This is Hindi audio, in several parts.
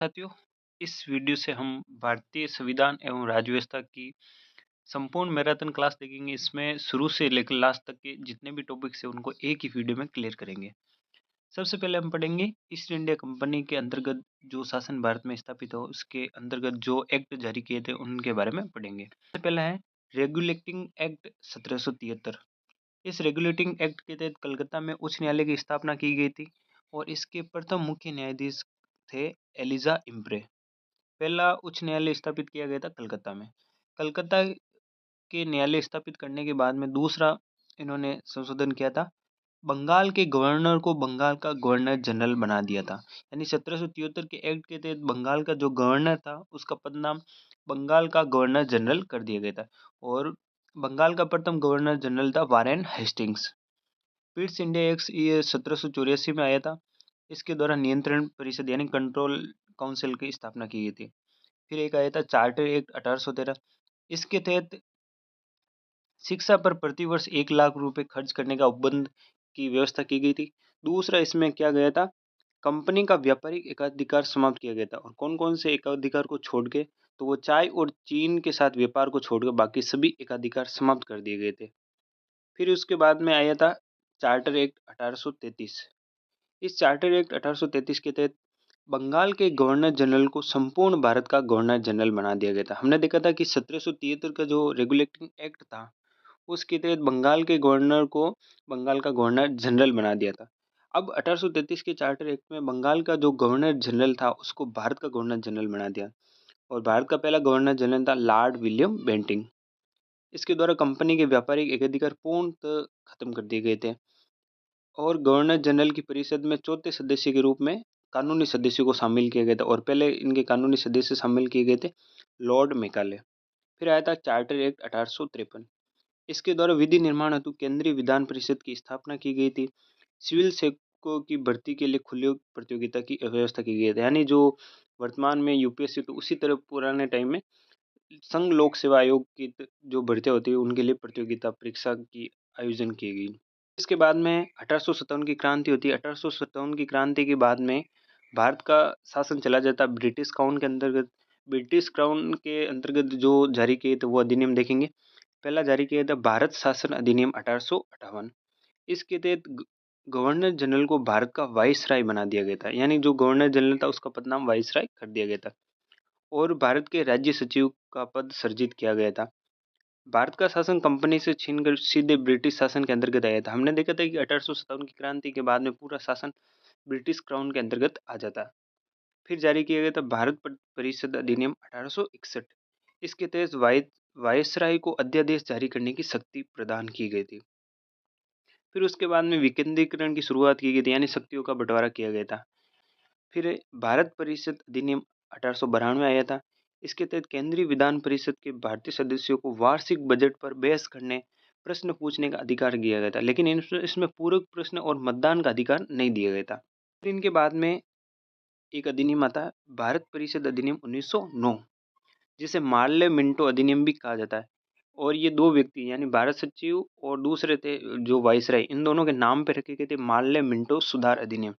साथियों, इस वीडियो से हम भारतीय संविधान एवं राज्य व्यवस्था की संपूर्ण मैराथन क्लास देखेंगे। इसमें शुरू से लेकर लास्ट तक के जितने भी टॉपिक्स हैं उनको एक ही वीडियो में क्लियर करेंगे। सबसे पहले हम पढ़ेंगे ईस्ट इंडिया कंपनी के अंतर्गत जो शासन भारत में स्थापित हो उसके अंतर्गत जो एक्ट जारी किए थे उनके बारे में पढ़ेंगे। सबसे पहला है रेगुलेटिंग एक्ट 1773। इस रेगुलेटिंग एक्ट के तहत कलकत्ता में उच्च न्यायालय की स्थापना की गई थी और इसके प्रथम मुख्य न्यायाधीश थे एलिजा इम्प्रे। पहला उच्च न्यायालय स्थापित किया गया था कलकत्ता में। कलकत्ता के न्यायालय स्थापित करने के बाद में दूसरा इन्होंने संशोधन किया था। बंगाल के गवर्नर को बंगाल का गवर्नर जनरल बना दिया था। यानी 1773 के एक्ट के तहत बंगाल का जो गवर्नर था उसका पद नाम बंगाल का गवर्नर जनरल कर दिया गया था और बंगाल का प्रथम गवर्नर जनरल था Warren Hastings. Pitt's India act ये 1784 में आया था। इसके द्वारा नियंत्रण परिषद यानी कंट्रोल काउंसिल की स्थापना की गई थी। फिर एक आया था चार्टर एक्ट 1813। इसके तहत शिक्षा पर प्रतिवर्ष 1 लाख रुपए खर्च करने का उपबंध की व्यवस्था की गई थी। दूसरा इसमें क्या गया था, कंपनी का व्यापारिक एकाधिकार समाप्त किया गया था। और कौन कौन से एकाधिकार को छोड़ के, तो वो चाय और चीन के साथ व्यापार को छोड़कर बाकी सभी एकाधिकार समाप्त कर दिए गए थे। फिर उसके बाद में आया था चार्टर एक्ट 1833। इस चार्टर एक्ट 1833 के तहत बंगाल के गवर्नर जनरल को संपूर्ण भारत का गवर्नर जनरल बना दिया गया था। हमने देखा था कि 1773 का जो रेगुलेटिंग एक्ट था उसके तहत बंगाल के गवर्नर को बंगाल का गवर्नर जनरल बना दिया था। अब 1833 के चार्टर एक्ट में बंगाल का जो गवर्नर जनरल था उसको भारत का गवर्नर जनरल बना दिया और भारत का पहला गवर्नर जनरल था लॉर्ड विलियम बेंटिंग। इसके द्वारा कंपनी के व्यापारिक एकाधिकार पूर्णतः खत्म कर दिए गए थे और गवर्नर जनरल की परिषद में चौथे सदस्य के रूप में कानूनी सदस्यों को शामिल किया गया था और पहले इनके कानूनी सदस्य शामिल किए गए थे लॉर्ड मेकाले। फिर आया था चार्टर एक्ट 1853। इसके द्वारा विधि निर्माण हेतु केंद्रीय विधान परिषद की स्थापना की गई थी। सिविल सेवकों की भर्ती के लिए खुली प्रतियोगिता की व्यवस्था की गई थी। यानी जो वर्तमान में यूपीएससी तो उसी तरह पुराने टाइम में संघ लोक सेवा आयोग की जो भर्तियां होती है उनके लिए प्रतियोगिता परीक्षा की आयोजन की गई। इसके बाद में 1857 की क्रांति होती है। 1857 की क्रांति के बाद में भारत का शासन चला जाता है ब्रिटिश क्राउन के अंतर्गत। ब्रिटिश क्राउन के अंतर्गत जो जारी किए थे वो अधिनियम देखेंगे। पहला जारी किया था भारत शासन अधिनियम 1858। इसके तहत गवर्नर जनरल को भारत का वाइसराय बना दिया गया था। यानी जो गवर्नर जनरल था उसका पद नाम वाइसराय कर दिया गया था और भारत के राज्य सचिव का पद सृजित किया गया था। भारत का शासन कंपनी से छीनकर सीधे ब्रिटिश शासन के अंतर्गत आया था। हमने देखा था कि 1857 की क्रांति के बाद में पूरा शासन ब्रिटिश क्राउन के अंतर्गत आ जाता। फिर जारी किया गया था भारत परिषद अधिनियम 1861। इसके तहत वायसराय को अध्यादेश जारी करने की शक्ति प्रदान की गई थी। फिर उसके बाद में विकेंद्रीकरण की शुरुआत की गई थी यानी शक्तियों का बंटवारा किया गया था। फिर भारत परिषद अधिनियम 1892 आया था। इसके तहत केंद्रीय विधान परिषद के भारतीय सदस्यों को वार्षिक बजट पर बहस करने, प्रश्न पूछने का अधिकार दिया गया था, लेकिन इसमें पूरक प्रश्न और मतदान का अधिकार नहीं दिया गया था। फिर इनके बाद में एक अधिनियम आता है भारत परिषद अधिनियम 1909, जिसे मार्ले मिंटो अधिनियम भी कहा जाता है। और ये दो व्यक्ति यानी भारत सचिव और दूसरे थे जो वाइसराय, इन दोनों के नाम पे रखे गए थे मार्ले मिंटो सुधार अधिनियम।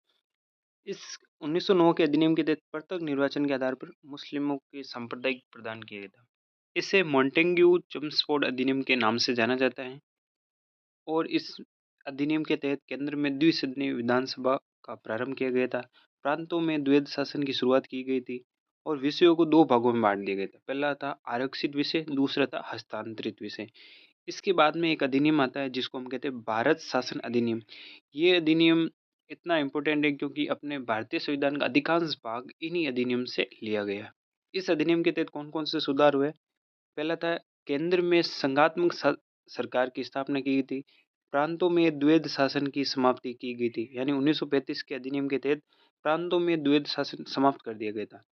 इस 1909 के अधिनियम के तहत प्रत्येक निर्वाचन के आधार पर मुस्लिमों के सांप्रदायिक प्रदान किया गया था। इसे मॉन्टेग्यू चम्सफोर्ड अधिनियम के नाम से जाना जाता है और इस अधिनियम के तहत केंद्र में द्विसदनीय विधानसभा का प्रारंभ किया गया था। प्रांतों में द्वैध शासन की शुरुआत की गई थी और विषयों को दो भागों में बांट दिया गया था। पहला था आरक्षित विषय, दूसरा था हस्तांतरित विषय। इसके बाद में एक अधिनियम आता है जिसको हम कहते हैं भारत शासन अधिनियम। ये अधिनियम इतना इम्पोर्टेंट है क्योंकि अपने भारतीय संविधान का अधिकांश भाग इन्हीं अधिनियम से लिया गया। इस अधिनियम के तहत कौन कौन से सुधार हुए, पहला था केंद्र में संघात्मक सरकार की स्थापना की गई थी। प्रांतों में द्वैध शासन की समाप्ति की गई थी। यानी 1935 के अधिनियम के तहत प्रांतों में द्वैध शासन समाप्त कर दिया गया था।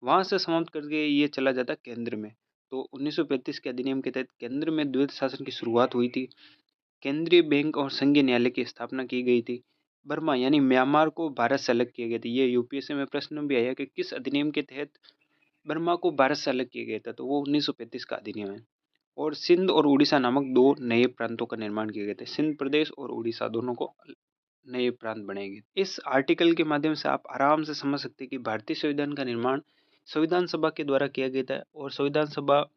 वहां से समाप्त करके ये चला जाता केंद्र में। तो 1935 के अधिनियम के तहत केंद्र में द्वैध शासन की शुरुआत हुई थी। केंद्रीय बैंक और संघीय न्यायालय की स्थापना की गई थी। बर्मा यानी म्यांमार को भारत से अलग किया गया था। ये यूपीएससी में प्रश्न भी आया कि किस अधिनियम के तहत बर्मा को भारत से अलग किया गया था, तो वो 1935 का अधिनियम है। और सिंध और उड़ीसा नामक दो नए प्रांतों का निर्माण किया गया था। सिंध प्रदेश और उड़ीसा दोनों को नए प्रांत बनाएंगे। इस आर्टिकल के माध्यम से आप आराम से समझ सकते हैं कि भारतीय संविधान का निर्माण संविधान सभा के द्वारा किया गया था और संविधान सभा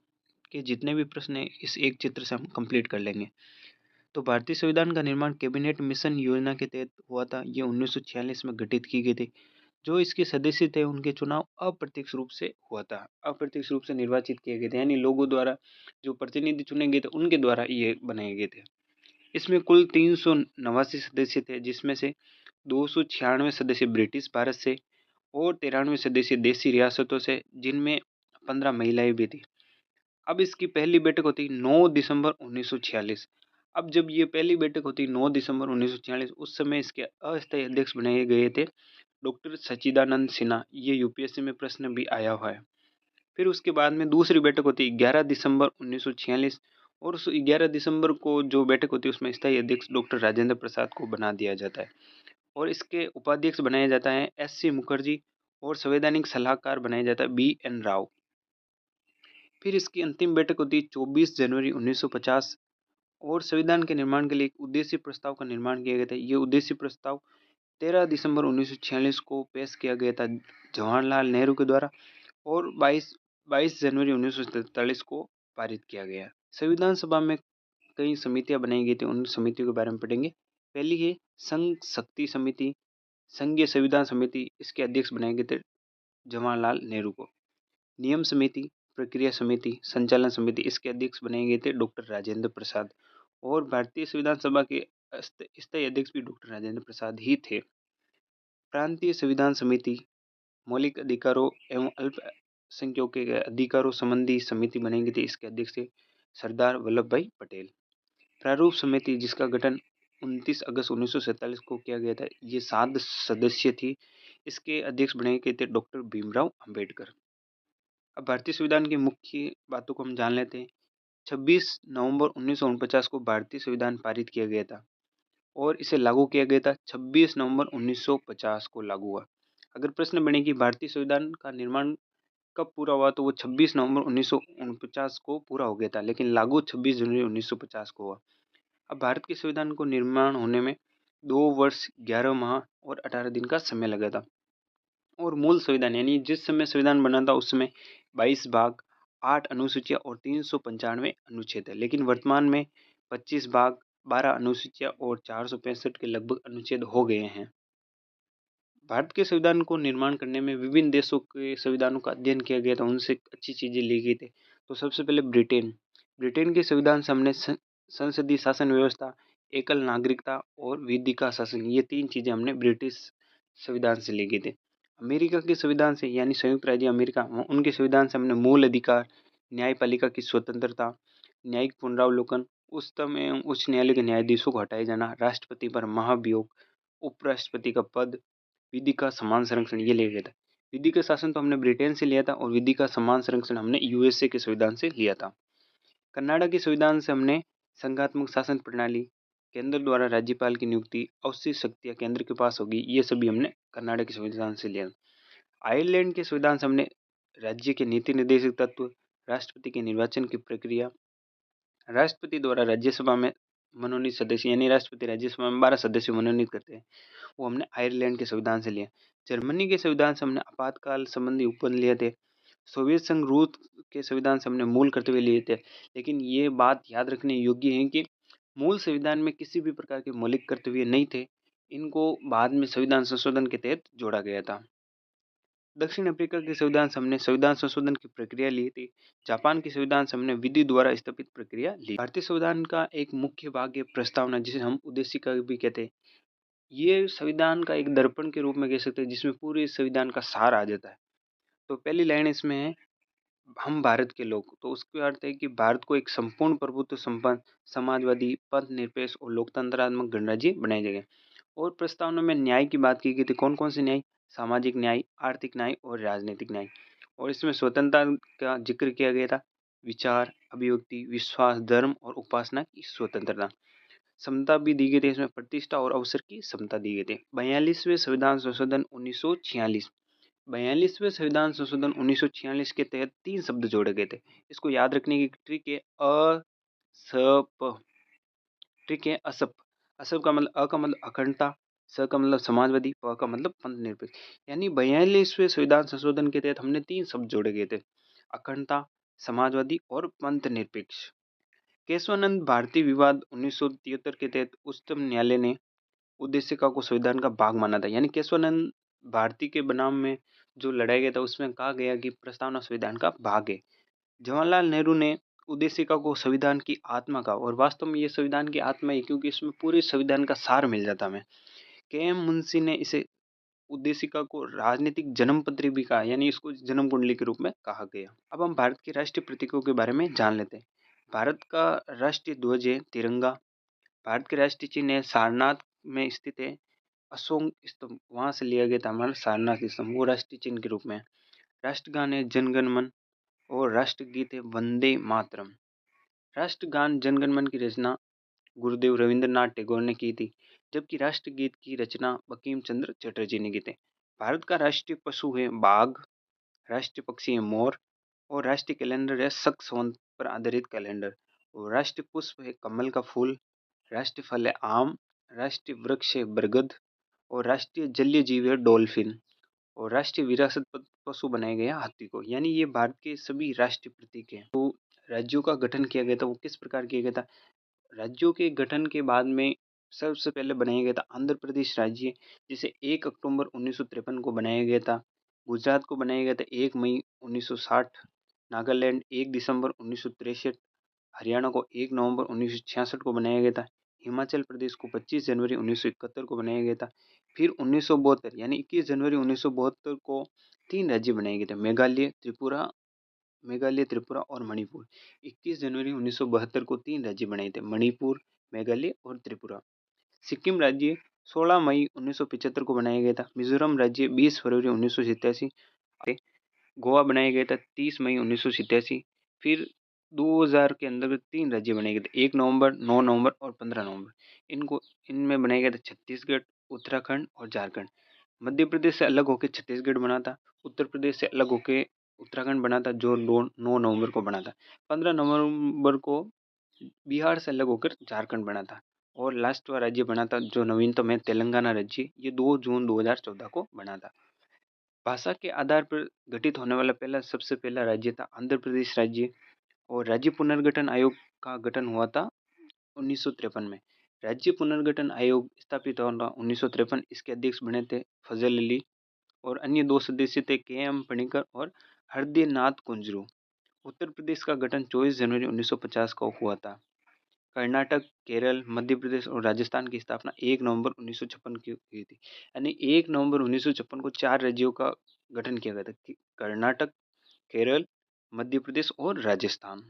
के जितने भी प्रश्न हैं इस एक चित्र से हम कंप्लीट कर लेंगे। तो भारतीय संविधान का निर्माण कैबिनेट मिशन योजना के तहत हुआ था। ये 1946 में गठित की गई थी। जो इसके सदस्य थे उनके चुनाव अप्रत्यक्ष रूप से हुआ था, अप्रत्यक्ष रूप से निर्वाचित किए गए थे, यानी लोगों द्वारा जो प्रतिनिधि चुने गए थे उनके द्वारा ये बनाए गए थे। इसमें कुल 389 सदस्य थे, जिसमें से 296 सदस्य ब्रिटिश भारत से और 93 सदस्य देशी रियासतों से, जिनमें 15 महिलाएं भी थी। अब इसकी पहली बैठक होती 9 दिसंबर 1946। अब जब ये पहली बैठक होती 9 दिसंबर 1946, उस समय इसके अस्थायी अध्यक्ष बनाए गए थे डॉक्टर सच्चिदानंद सिन्हा। ये यूपीएससी में प्रश्न भी आया हुआ है। फिर उसके बाद में दूसरी बैठक होती है 11 दिसंबर 1946 और उस 11 दिसंबर को जो बैठक होती है उसमें स्थायी अध्यक्ष डॉक्टर राजेंद्र प्रसाद को बना दिया जाता है और इसके उपाध्यक्ष बनाया जाता है एस.सी. मुखर्जी और संवैधानिक सलाहकार बनाया जाता है बी.एन. राव। फिर इसकी अंतिम बैठक होती है 24 जनवरी 1950 और संविधान के निर्माण के लिए एक उद्देश्य प्रस्ताव का निर्माण किया गया था। ये उद्देश्य प्रस्ताव 13 दिसंबर 1946 को पेश किया गया था जवाहरलाल नेहरू के द्वारा और 22 जनवरी 1947 को पारित किया गया। संविधान सभा में कई समितियां बनाई गई थी, उन समितियों के बारे में पढ़ेंगे। पहली है संघ शक्ति समिति, संघीय संविधान समिति, इसके अध्यक्ष बनाए गए थे जवाहरलाल नेहरू को। नियम समिति, प्रक्रिया समिति, संचालन समिति, इसके अध्यक्ष बनाए गए थे डॉक्टर राजेंद्र प्रसाद और भारतीय संविधान सभा के स्थायी अध्यक्ष भी डॉक्टर राजेंद्र प्रसाद ही थे। प्रांतीय संविधान समिति, मौलिक अधिकारों एवं अल्पसंख्यकों के अधिकारों संबंधी समिति बनाई गई थी, इसके अध्यक्ष थे सरदार वल्लभ भाई पटेल। प्रारूप समिति, जिसका गठन 29 अगस्त 1947 को किया गया था, ये 7 सदस्य थी, इसके अध्यक्ष बनाए गए थे डॉक्टर भीमराव अंबेडकर। अब भारतीय संविधान की मुख्य बातों को हम जान लेते हैं। 26 नवंबर 1949 को भारतीय संविधान पारित किया गया था और इसे लागू किया गया था 26 नवंबर 1950 को लागू हुआ। अगर प्रश्न बने कि भारतीय संविधान का निर्माण कब पूरा हुआ, तो वो 26 नवंबर 1949 को पूरा हो गया था, लेकिन लागू 26 जनवरी 1950 को हुआ। अब भारत के संविधान को निर्माण होने में 2 वर्ष 11 माह और 18 दिन का समय लगा था और मूल संविधान यानी जिस समय संविधान बना था उस समय 22 भाग, 8 अनुसूचियां और 395 अनुच्छेद है, लेकिन वर्तमान में 25 भाग, 12 अनुसूचियां और 465 के लगभग अनुच्छेद हो गए हैं। भारत के संविधान को निर्माण करने में विभिन्न देशों के संविधानों का अध्ययन किया गया था, उनसे अच्छी चीजें ली गई थी। तो सबसे पहले ब्रिटेन के संविधान से हमने संसदीय शासन व्यवस्था, एकल नागरिकता और विधि का शासन, ये 3 चीजें हमने ब्रिटिश संविधान से ली गई थी। अमेरिका के संविधान से यानी संयुक्त राज्य अमेरिका, उनके संविधान से हमने मूल अधिकार, न्यायपालिका की स्वतंत्रता, न्यायिक पुनरावलोकन, उच्चतम एवं उच्च न्यायालय के न्यायाधीशों को हटाए जाना, राष्ट्रपति पर महाभियोग, उपराष्ट्रपति का पद, विधि का समान संरक्षण, ये लिया गया था। विधि का शासन तो हमने ब्रिटेन से लिया था और विधि का समान संरक्षण हमने यूएसए के संविधान से लिया था। कनाडा के संविधान से हमने संघात्मक शासन प्रणाली, केंद्र द्वारा राज्यपाल की नियुक्ति, अवशिष्ट शक्तियां केंद्र के पास होगी, ये सभी हमने कनाडा के संविधान से लिया। आयरलैंड के संविधान से हमने राज्य के नीति निर्देशक तत्व, राष्ट्रपति के निर्वाचन की प्रक्रिया, राष्ट्रपति द्वारा राज्यसभा में मनोनीत सदस्य यानी राष्ट्रपति राज्यसभा में 12 सदस्य मनोनीत करते हैं, वो हमने आयरलैंड के संविधान से लिया। जर्मनी के संविधान से हमने आपातकाल संबंधी उपबंध लिए थे। सोवियत संघ रूस के संविधान से हमने मूल कर्तव्य लिए थे, लेकिन ये बात याद रखने योग्य है कि मूल संविधान में किसी भी प्रकार के मौलिक कर्तव्य नहीं थे, इनको बाद में संविधान संशोधन के तहत जोड़ा गया था। दक्षिण अफ्रीका के संविधान से हमने संविधान संशोधन की प्रक्रिया ली थी। जापान के संविधान से हमने विधि द्वारा स्थापित प्रक्रिया ली। भारतीय संविधान का एक मुख्य भाग है प्रस्तावना, जिसे हम उद्देशिका भी कहते हैं। ये संविधान का एक दर्पण के रूप में कह सकते हैं, जिसमें पूरे संविधान का सार आ जाता है। तो पहली लाइन इसमें है, हम भारत के लोग, तो उसका अर्थ है कि भारत को एक संपूर्ण प्रभुत्व संपन्न, समाजवादी, पंथ निरपेक्ष और लोकतंत्रात्मक गणराज्य बनाया जाएगा। और प्रस्तावना में न्याय की बात की गई थी। कौन कौन से न्याय? सामाजिक न्याय, आर्थिक न्याय और राजनीतिक न्याय। और इसमें स्वतंत्रता का जिक्र किया गया था, विचार, अभिव्यक्ति, विश्वास, धर्म और उपासना की स्वतंत्रता। समता भी दी गई थी, इसमें प्रतिष्ठा और अवसर की समता दी गई थी। 42वें संविधान संशोधन 1946, 42वें संविधान संशोधन 1946 के तहत 3 शब्द जोड़े गए थे। इसको याद रखने की ट्रिक है असप, ट्रिक है असप। असप का मतलब, अ का मतलब अखंडता, स का मतलब समाजवादी, प का मतलब पंथ निरपेक्ष। यानी 42वें संविधान संशोधन के तहत हमने 3 शब्द जोड़े गए थे, अखंडता, समाजवादी और पंथ निरपेक्ष। केशवानंद भारतीय विवाद 1973 के तहत उच्चतम न्यायालय ने उद्देशिका को संविधान का भाग माना था। यानी केशवानंद भारती के बनाम में जो लड़ाया गया था उसमें कहा गया कि प्रस्तावना संविधान का भाग है। जवाहरलाल नेहरू ने उद्देशिका को संविधान की आत्मा का, और वास्तव में ये संविधान की आत्मा है क्योंकि इसमें पूरे संविधान का सार मिल जाता है हमें। के एम मुंशी ने इसे उद्देशिका को राजनीतिक जन्मपत्री भी कहा, यानी इसको जन्म कुंडली के रूप में कहा गया। अब हम भारत के राष्ट्रीय प्रतीकों के बारे में जान लेते हैं। भारत का राष्ट्रीय ध्वज है तिरंगा। भारत के राष्ट्रीय चिन्ह है सारनाथ में स्थित है अशोक स्तंभ, वहां से लिया गया था हमारा सारनाथ स्तंभ, वो राष्ट्रीय चिन्ह के रूप में है। राष्ट्रगान है जनगण मन और राष्ट्रगीत है वंदे मातरम। राष्ट्रगान जनगण मन की रचना गुरुदेव रविंद्रनाथ टैगोर ने की थी, जबकि राष्ट्रगीत की रचना बंकिम चंद्र चटर्जी ने की थी। भारत का राष्ट्रीय पशु है बाघ, राष्ट्रीय पक्षी है मोर और राष्ट्रीय कैलेंडर है शक संवत पर आधारित कैलेंडर। और राष्ट्रीय पुष्प है कमल का फूल, राष्ट्रीय फल है आम, राष्ट्रीय वृक्ष है बरगद और राष्ट्रीय जलीय जीव है डॉल्फिन। और राष्ट्रीय विरासत पशु बनाए गए हैं हाथी को। यानी ये भारत के सभी राष्ट्रीय प्रतीक हैं। तो राज्यों का गठन किया गया था वो किस प्रकार किया गया था? राज्यों के गठन के बाद में सबसे पहले बनाया गया था आंध्र प्रदेश राज्य, जिसे 1 अक्टूबर 1953 को बनाया गया था। गुजरात को बनाया गया था 1 मई 1960, नागालैंड 1 दिसंबर 1963, हरियाणा को 1 नवंबर 1966 को बनाया गया था, हिमाचल प्रदेश को 25 जनवरी 1971 को बनाया गया था। फिर 1972 यानी 21 जनवरी 1972 को 3 राज्य बनाए गए थे, मेघालय, त्रिपुरा और मणिपुर। 21 जनवरी 1972 को 3 राज्य बनाए थे, मणिपुर, मेघालय और त्रिपुरा। सिक्किम राज्य 16 मई 1975 को बनाया गया था। मिजोरम राज्य 20 फरवरी 1987। गोवा बनाया गया था 30 मई 1987। फिर 2000 के अंदर 3 राज्य बनाए गए थे, 1 नवंबर, 9 नवंबर और 15 नवंबर। इनको इनमें बनाया गया था छत्तीसगढ़, उत्तराखंड और झारखंड। मध्य प्रदेश से अलग होकर छत्तीसगढ़ बना था, उत्तर प्रदेश से अलग होकर उत्तराखंड बना था जो 9 नवंबर को बना था। 15 नवंबर को बिहार से अलग होकर झारखंड बना था। और लास्ट वाला राज्य बना था जो नवीनतम है तेलंगाना राज्य, ये 2 जून 2014 को बना था। भाषा के आधार पर गठित होने वाला सबसे पहला राज्य था आंध्र प्रदेश राज्य। और राज्य पुनर्गठन आयोग का गठन हुआ था 1953 में। राज्य पुनर्गठन आयोग स्थापित हुआ 1953। इसके अध्यक्ष बने थे फजल अली और अन्य 2 सदस्य थे के एम पणिकर और हरदीय नाथ कुंजरू। उत्तर प्रदेश का गठन 24 जनवरी 1950 को हुआ था। कर्नाटक, केरल, मध्य प्रदेश और राजस्थान की स्थापना 1 नवंबर 1956 की हुई थी। यानी 1 नवंबर 1956 को 4 राज्यों का गठन किया गया था, कर्नाटक, केरल, मध्य प्रदेश और राजस्थान।